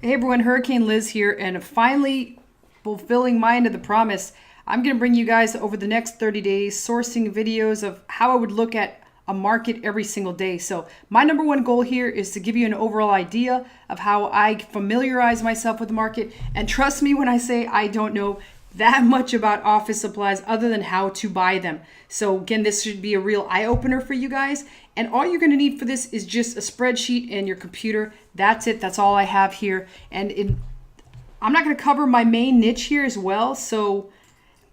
Hey everyone, Hurricane Liz here, and finally fulfilling my end of the promise. I'm going to bring you guys over the next 30 days sourcing videos of how I would look at a market every single day. So my number one goal here is to give you an overall idea of how I familiarize myself with the market. And trust me when I say I don't know that much about office supplies other than how to buy them. So again, this should be a real eye-opener for you guys. And all you're going to need for this is just a spreadsheet and your computer. That's it. That's all I have here. And I'm not going to cover my main niche here as well. So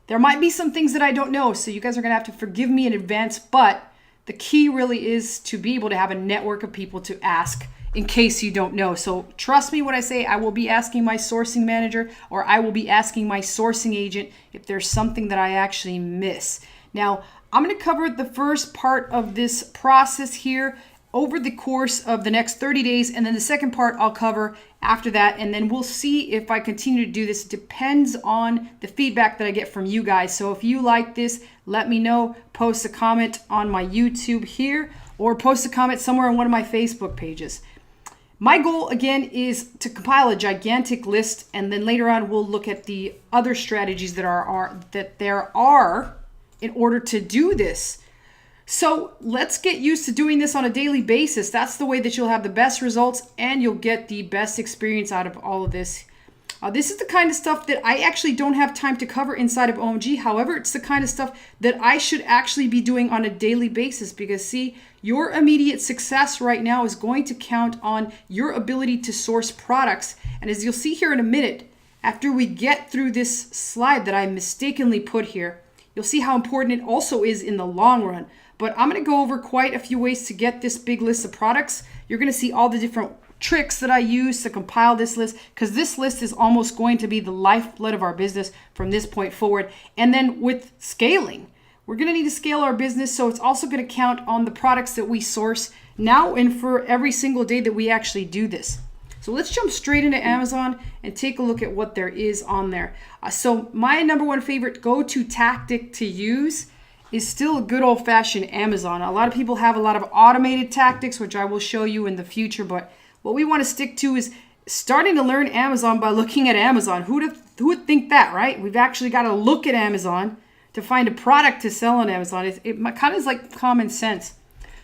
there might be some things that I don't know. So you guys are going to have to forgive me in advance. But the key really is to be able to have a network of people to ask in case you don't know. So trust me when I say I will be asking my sourcing manager, or I will be asking my sourcing agent if there's something that I actually miss. Now, I'm going to cover the first part of this process here over the course of the next 30 days. And then the second part I'll cover after that. And then we'll see if I continue to do this. It depends on the feedback that I get from you guys. So if you like this, let me know. Post a comment on my YouTube here, or post a comment somewhere on one of my Facebook pages. My goal, again, is to compile a gigantic list, and then later on we'll look at the other strategies that there are in order to do this. So let's get used to doing this on a daily basis. That's the way that you'll have the best results and you'll get the best experience out of all of this. This is the kind of stuff that I actually don't have time to cover inside of OMG. However, it's the kind of stuff that I should actually be doing on a daily basis, because see, your immediate success right now is going to count on your ability to source products. And as you'll see here in a minute, after we get through this slide that I mistakenly put here, you'll see how important it also is in the long run. But I'm going to go over quite a few ways to get this big list of products. You're going to see all the different tricks that I use to compile this list, because this list is almost going to be the lifeblood of our business from this point forward. And then with scaling, we're going to need to scale our business, so it's also going to count on the products that we source now and for every single day that we actually do this. So let's jump straight into Amazon and take a look at what there is on there. So my number one favorite go-to tactic to use is still a good old-fashioned Amazon. A lot of people have a lot of automated tactics, which I will show you in the future, but what we want to stick to is starting to learn Amazon by looking at Amazon. Who would think that, right? We've actually got to look at Amazon to find a product to sell on Amazon. It kind of is like common sense.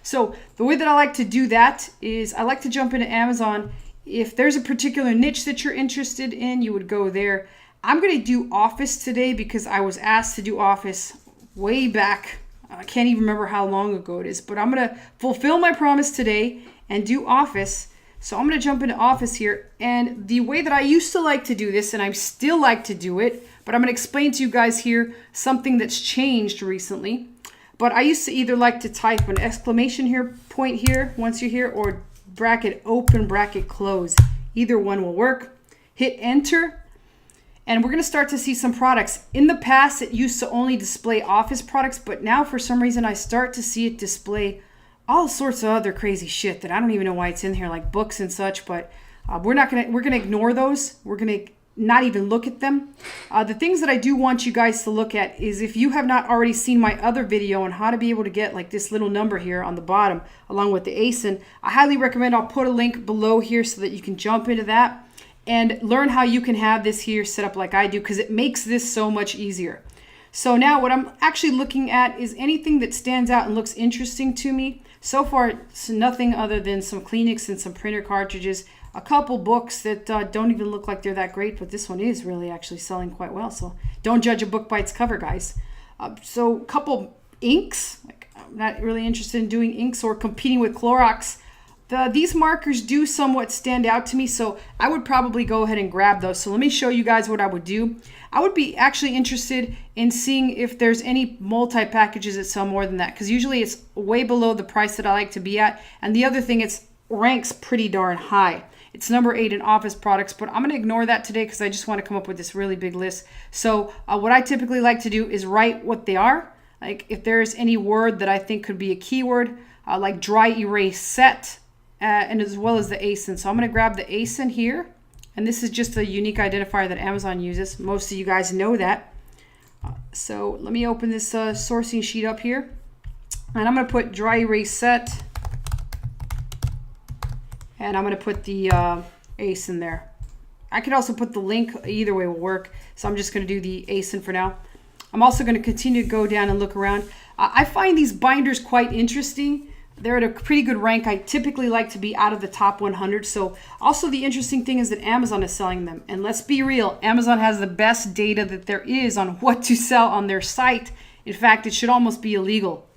So the way that I like to do that is I like to jump into Amazon. If there's a particular niche that you're interested in, you would go there. I'm going to do office today because I was asked to do office way back. I can't even remember how long ago it is, but I'm going to fulfill my promise today and do office. So I'm going to jump into office here. And the way that I used to like to do this, and I still like to do it, but I'm going to explain to you guys here something that's changed recently. But I used to either like to type an exclamation point here once you're here, or bracket open, bracket close. Either one will work. Hit enter. And we're going to start to see some products. In the past, it used to only display office products, but now for some reason I start to see it display all sorts of other crazy shit that I don't even know why it's in here, like books and such, but we're gonna ignore those. We're gonna not even look at them. The things that I do want you guys to look at is, if you have not already seen my other video on how to be able to get like this little number here on the bottom along with the ASIN, I highly recommend, I'll put a link below here so that you can jump into that and learn how you can have this here set up like I do, because it makes this so much easier. So now what I'm actually looking at is anything that stands out and looks interesting to me. So far, it's nothing other than some Kleenex and some printer cartridges, a couple books that don't even look like they're that great, but this one is really actually selling quite well. So don't judge a book by its cover, guys. So a couple inks. I'm not really interested in doing inks or competing with Clorox. These markers do somewhat stand out to me, so I would probably go ahead and grab those. So let me show you guys what I would do. I would be actually interested in seeing if there's any multi-packages that sell more than that, because usually it's way below the price that I like to be at. And the other thing, it ranks pretty darn high. It's number 8 in office products, but I'm going to ignore that today because I just want to come up with this really big list. So what I typically like to do is write what they are. Like if there's any word that I think could be a keyword, like dry erase set, and as well as the ASIN. So I'm going to grab the ASIN here. And this is just a unique identifier that Amazon uses. Most of you guys know that. So let me open this sourcing sheet up here. And I'm going to put dry erase set. And I'm going to put the ASIN there. I could also put the link. Either way will work. So I'm just going to do the ASIN for now. I'm also going to continue to go down and look around. I find these binders quite interesting. They're at a pretty good rank. I typically like to be out of the top 100. So also the interesting thing is that Amazon is selling them. And let's be real, Amazon has the best data that there is on what to sell on their site. In fact, it should almost be illegal.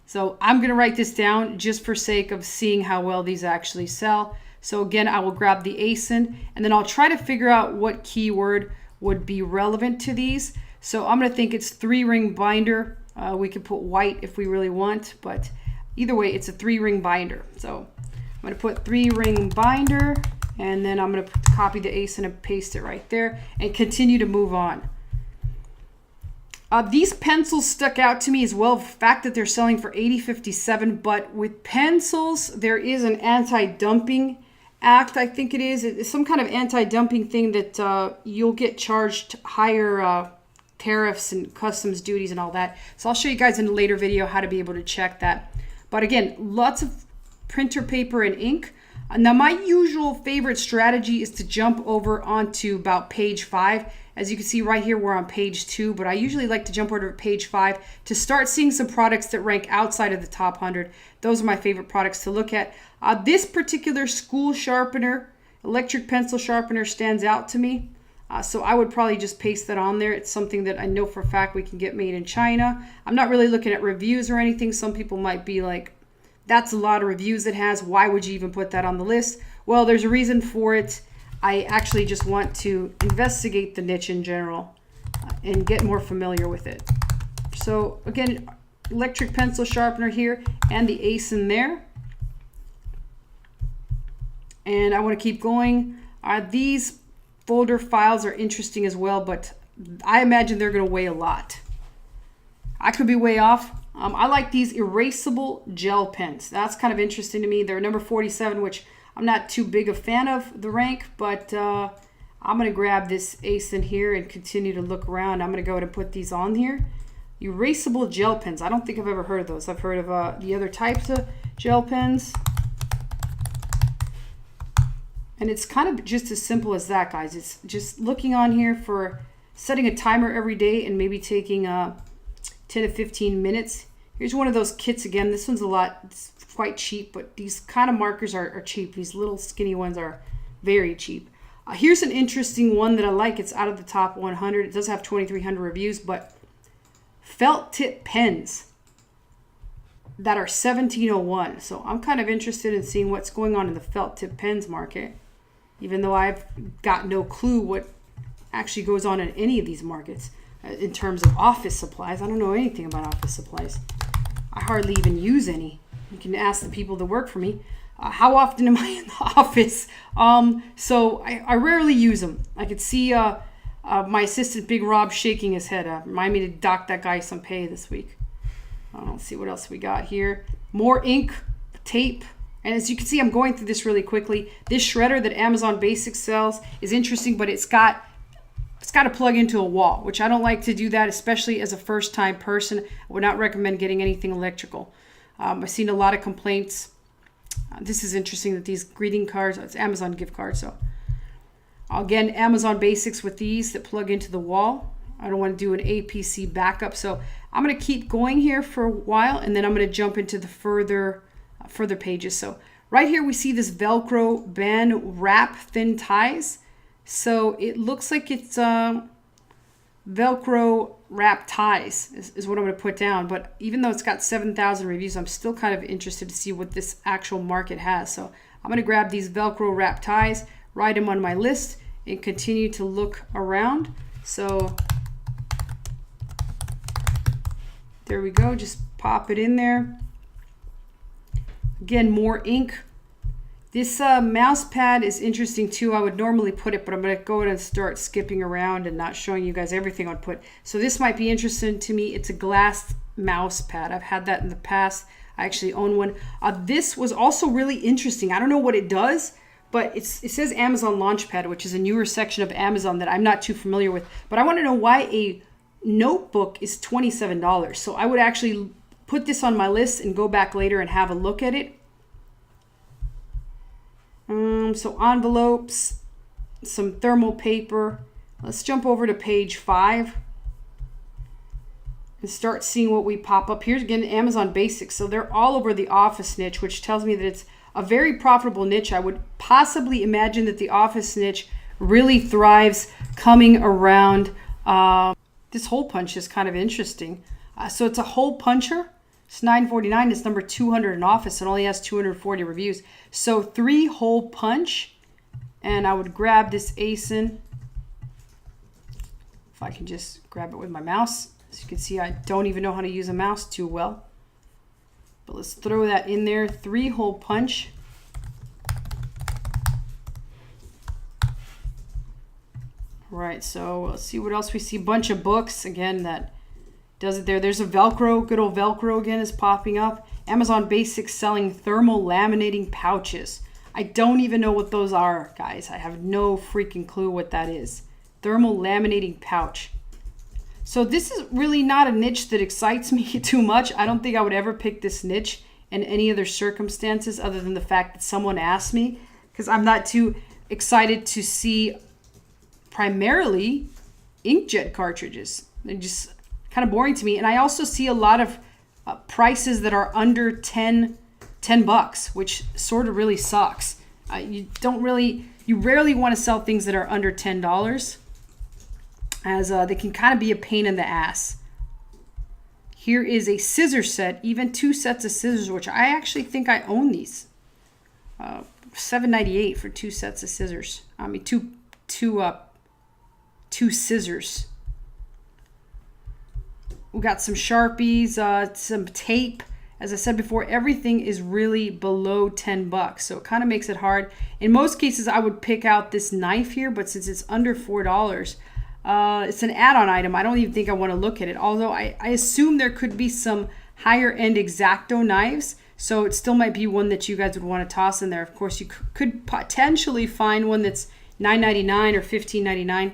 So I'm going to write this down just for sake of seeing how well these actually sell. So again, I will grab the ASIN and then I'll try to figure out what keyword would be relevant to these. So I'm going to think it's 3-ring binder. We could put white if we really want, but either way, it's a 3-ring binder. So I'm going to put 3-ring binder, and then I'm going to copy the ASIN and paste it right there and continue to move on. These pencils stuck out to me as well. The fact that they're selling for $80.57, but with pencils, there is an anti-dumping act, I think it is. It's some kind of anti-dumping thing that you'll get charged higher tariffs and customs duties and all that. So I'll show you guys in a later video how to be able to check that. But again, lots of printer paper and ink. Now my usual favorite strategy is to jump over onto about page 5. As you can see right here, we're on page 2, but I usually like to jump over to page 5 to start seeing some products that rank outside of the top 100. Those are my favorite products to look at. This particular school sharpener, electric pencil sharpener, stands out to me. So I would probably just paste that on there. It's something that I know for a fact we can get made in China. I'm not really looking at reviews or anything. Some people might be like, that's a lot of reviews it has. Why would you even put that on the list? Well, there's a reason for it. I actually just want to investigate the niche in general and get more familiar with it. So again, electric pencil sharpener here and the ASIN there. And I want to keep going. These folder files are interesting as well, but I imagine they're going to weigh a lot. I could be way off. I like these erasable gel pens. That's kind of interesting to me. They're number 47, which I'm not too big a fan of the rank, but I'm going to grab this ASIN here and continue to look around. I'm going to go ahead and put these on here. Erasable gel pens. I don't think I've ever heard of those. I've heard of the other types of gel pens. And it's kind of just as simple as that, guys. It's just looking on here for setting a timer every day and maybe taking 10 to 15 minutes. Here's one of those kits again. This one's it's quite cheap, but these kind of markers are cheap. These little skinny ones are very cheap. Here's an interesting one that I like. It's out of the top 100. It does have 2,300 reviews, but felt tip pens that are 1701. So I'm kind of interested in seeing what's going on in the felt tip pens market, even though I've got no clue what actually goes on in any of these markets in terms of office supplies. I don't know anything about office supplies. I hardly even use any. You can ask the people that work for me. How often am I in the office? So I rarely use them. I could see my assistant, Big Rob, shaking his head. Remind me to dock that guy some pay this week. Let's see what else we got here. More ink, tape. And as you can see, I'm going through this really quickly. This shredder that Amazon Basics sells is interesting, but it's got to plug into a wall, which I don't like to do that, especially as a first-time person. I would not recommend getting anything electrical. I've seen a lot of complaints. This is interesting that these greeting cards, it's Amazon gift cards. So again, Amazon Basics with these that plug into the wall. I don't want to do an APC backup. So I'm going to keep going here for a while, and then I'm going to jump into the further pages. So right here we see this Velcro band wrap thin ties. So it looks like it's Velcro wrap ties is what I'm going to put down. But even though it's got 7,000 reviews, I'm still kind of interested to see what this actual market has. So I'm going to grab these Velcro wrap ties, write them on my list, and continue to look around. So there we go. Just pop it in there. Again, more ink. This mouse pad is interesting too. I would normally put it, but I'm going to go ahead and start skipping around and not showing you guys everything I'd put. So this might be interesting to me. It's a glass mouse pad. I've had that in the past. I actually own one. This was also really interesting. I don't know what it does, but it says Amazon Launchpad, which is a newer section of Amazon that I'm not too familiar with. But I want to know why a notebook is $27. So I would actually put this on my list and go back later and have a look at it. So envelopes, some thermal paper. Let's jump over to page 5 and start seeing what we pop up. Here's again Amazon Basics. So they're all over the office niche, which tells me that it's a very profitable niche. I would possibly imagine that the office niche really thrives coming around. This hole punch is kind of interesting. So it's a hole puncher. It's $9.49. It's number 200 in office. It only has 240 reviews. So 3-hole punch. And I would grab this ASIN. If I can just grab it with my mouse. As you can see, I don't even know how to use a mouse too well. But let's throw that in there. 3-hole punch. Right, so let's see what else we see. Bunch of books. Again, that does it there. There's a Velcro. Good old Velcro again is popping up. Amazon Basics selling thermal laminating pouches. I don't even know what those are, guys. I have no freaking clue what that is. Thermal laminating pouch. So this is really not a niche that excites me too much. I don't think I would ever pick this niche in any other circumstances other than the fact that someone asked me, because I'm not too excited to see primarily inkjet cartridges. They're just kind of boring to me. And I also see a lot of prices that are under 10 bucks, which sort of really sucks. You rarely want to sell things that are under $10. As they can kind of be a pain in the ass. Here is a scissor set, even 2 sets of scissors, which I actually think I own these. $7.98 for 2 sets of scissors. I mean, two scissors. We got some Sharpies, some tape. As I said before, everything is really below 10 bucks, so it kind of makes it hard. In most cases, I would pick out this knife here, but since it's under $4. It's an add-on item. I don't even think I want to look at it. Although I assume there could be some higher-end exacto knives. So it still might be one that you guys would want to toss in there. Of course, you could potentially find one that's $9.99 or $15.99.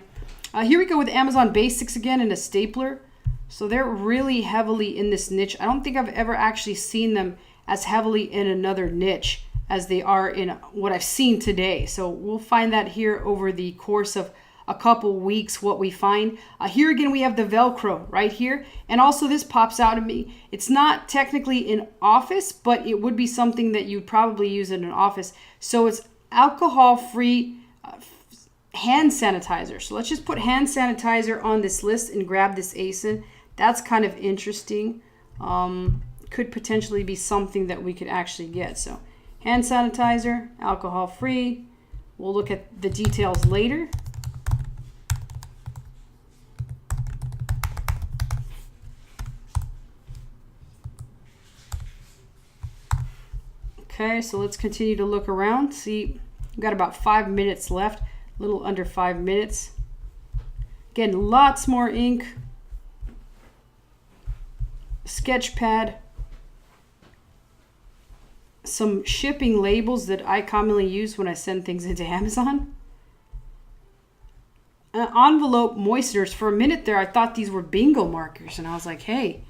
Here we go with Amazon Basics again and a stapler. So they're really heavily in this niche. I don't think I've ever actually seen them as heavily in another niche as they are in what I've seen today. So we'll find that here over the course of a couple weeks what we find. Here again we have the Velcro right here, and also this pops out at me. It's not technically in office, but it would be something that you'd probably use in an office. So it's alcohol-free hand sanitizer. So let's just put hand sanitizer on this list and grab this ASIN. That's kind of interesting. Could potentially be something that we could actually get. So hand sanitizer, alcohol-free. We'll look at the details later. Okay, so let's continue to look around. See, we've got about 5 minutes left, a little under 5 minutes. Again, lots more ink. Sketch pad. Some shipping labels that I commonly use when I send things into Amazon. Envelope moisteners. For a minute there, I thought these were bingo markers, and I was like, hey,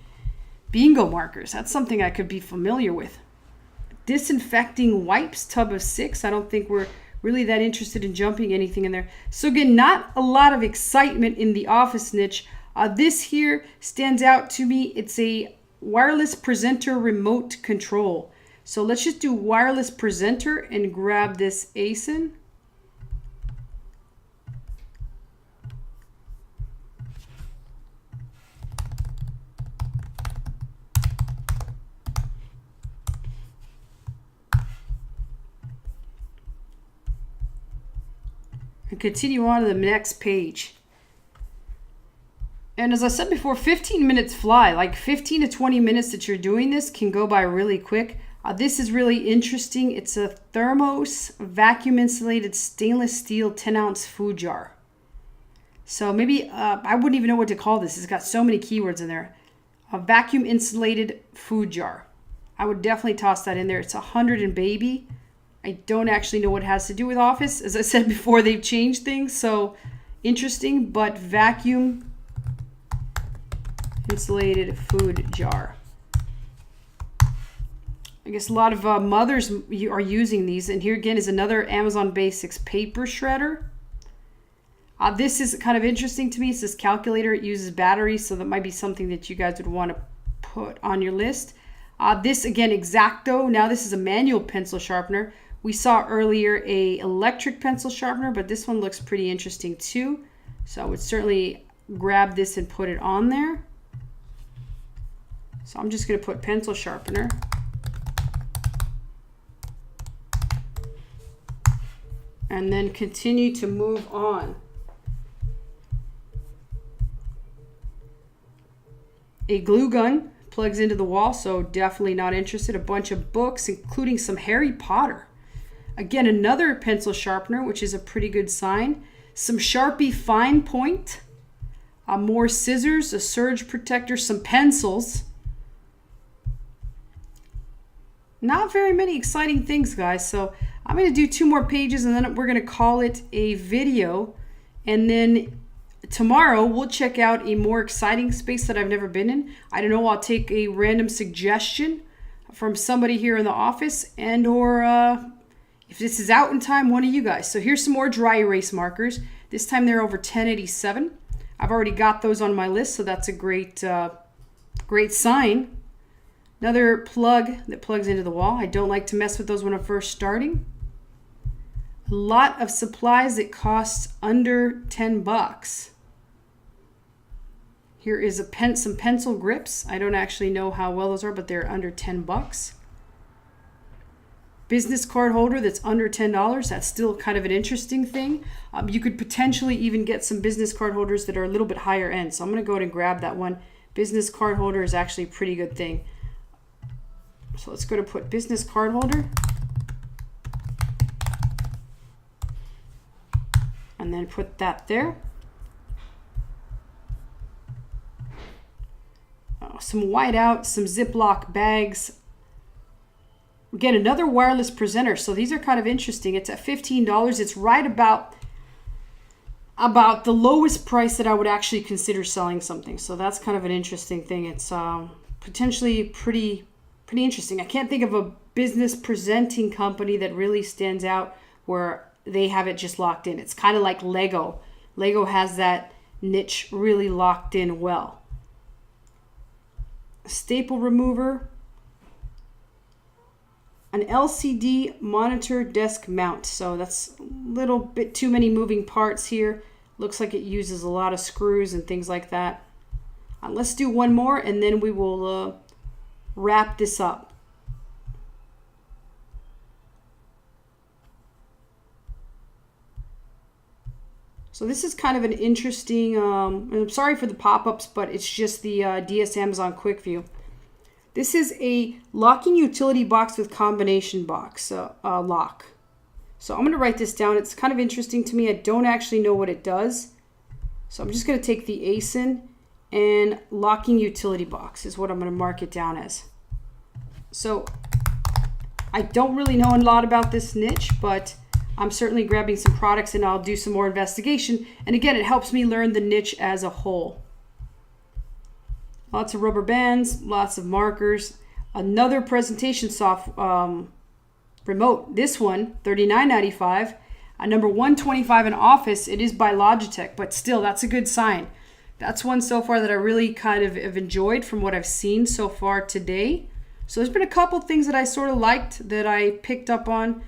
bingo markers, that's something I could be familiar with. Disinfecting wipes, tub of 6. I don't think we're really that interested in jumping anything in there. So again, not a lot of excitement in the office niche. This here stands out to me. It's a wireless presenter remote control. So let's just do wireless presenter and grab this ASIN. And continue on to the next page. And as I said before, 15 minutes fly. Like 15 to 20 minutes that you're doing this can go by really quick. This is really interesting. It's a thermos vacuum insulated stainless steel 10-ounce food jar. So maybe, I wouldn't even know what to call this. It's got so many keywords in there. A vacuum insulated food jar. I would definitely toss that in there. It's 100 and baby. I don't actually know what it has to do with office. As I said before, they've changed things, so interesting. But vacuum insulated food jar. I guess a lot of mothers are using these. And here again is another Amazon Basics paper shredder. This is kind of interesting to me. It's this calculator. It uses batteries, so that might be something that you guys would want to put on your list. This again, Exacto. Now this is a manual pencil sharpener. We saw earlier a electric pencil sharpener, but this one looks pretty interesting too. So I would certainly grab this and put it on there. So I'm just going to put pencil sharpener. And then continue to move on. A glue gun plugs into the wall, so definitely not interested. A bunch of books, including some Harry Potter. Again, another pencil sharpener, which is a pretty good sign. Some Sharpie fine point. More scissors, a surge protector, some pencils. Not very many exciting things, guys. So I'm going to do 2 more pages and then we're going to call it a video. And then tomorrow we'll check out a more exciting space that I've never been in. I don't know, I'll take a random suggestion from somebody here in the office, and or if this is out in time, one of you guys. So here's some more dry erase markers. This time they're over 1087. I've already got those on my list, so that's a great sign. Another plug that plugs into the wall. I don't like to mess with those when I'm first starting. A lot of supplies that cost under 10 bucks. Here is some pencil grips. I don't actually know how well those are, but they're under 10 bucks. Business card holder that's under $10. That's still kind of an interesting thing. You could potentially even get some business card holders that are a little bit higher end. So I'm going to go ahead and grab that one. Business card holder is actually a pretty good thing. So let's go to put business card holder. And then put that there. Some whiteout, some Ziploc bags. Again, another wireless presenter. So these are kind of interesting. It's at $15. It's right about the lowest price that I would actually consider selling something. So that's kind of an interesting thing. It's potentially pretty interesting. I can't think of a business presenting company that really stands out where they have it just locked in. It's kind of like Lego. Lego has that niche really locked in well. A staple remover. An LCD monitor desk mount. So that's a little bit too many moving parts here. Looks like it uses a lot of screws and things like that. Let's do one more and then we will wrap this up. So this is kind of an interesting, and I'm sorry for the pop-ups, but it's just the DS Amazon Quick View. This is a locking utility box with combination box lock. So I'm going to write this down. It's kind of interesting to me. I don't actually know what it does. So I'm just going to take the ASIN and locking utility box is what I'm going to mark it down as. So I don't really know a lot about this niche, but I'm certainly grabbing some products and I'll do some more investigation. And again, it helps me learn the niche as a whole. Lots of rubber bands, lots of markers. Another presentation remote. This one, $39.95. Number 125 in Office. It is by Logitech, but still, that's a good sign. That's one so far that I really kind of have enjoyed from what I've seen so far today. So there's been a couple things that I sort of liked that I picked up on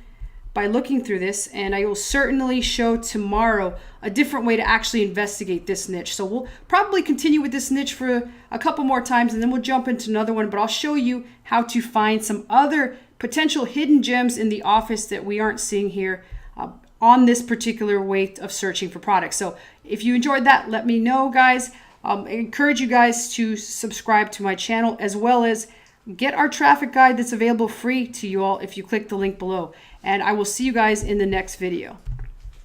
by looking through this, and I will certainly show tomorrow a different way to actually investigate this niche. So we'll probably continue with this niche for a couple more times and then we'll jump into another one, but I'll show you how to find some other potential hidden gems in the office that we aren't seeing here on this particular way of searching for products. So if you enjoyed that, let me know, guys. I encourage you guys to subscribe to my channel as well as get our traffic guide that's available free to you all if you click the link below. And I will see you guys in the next video.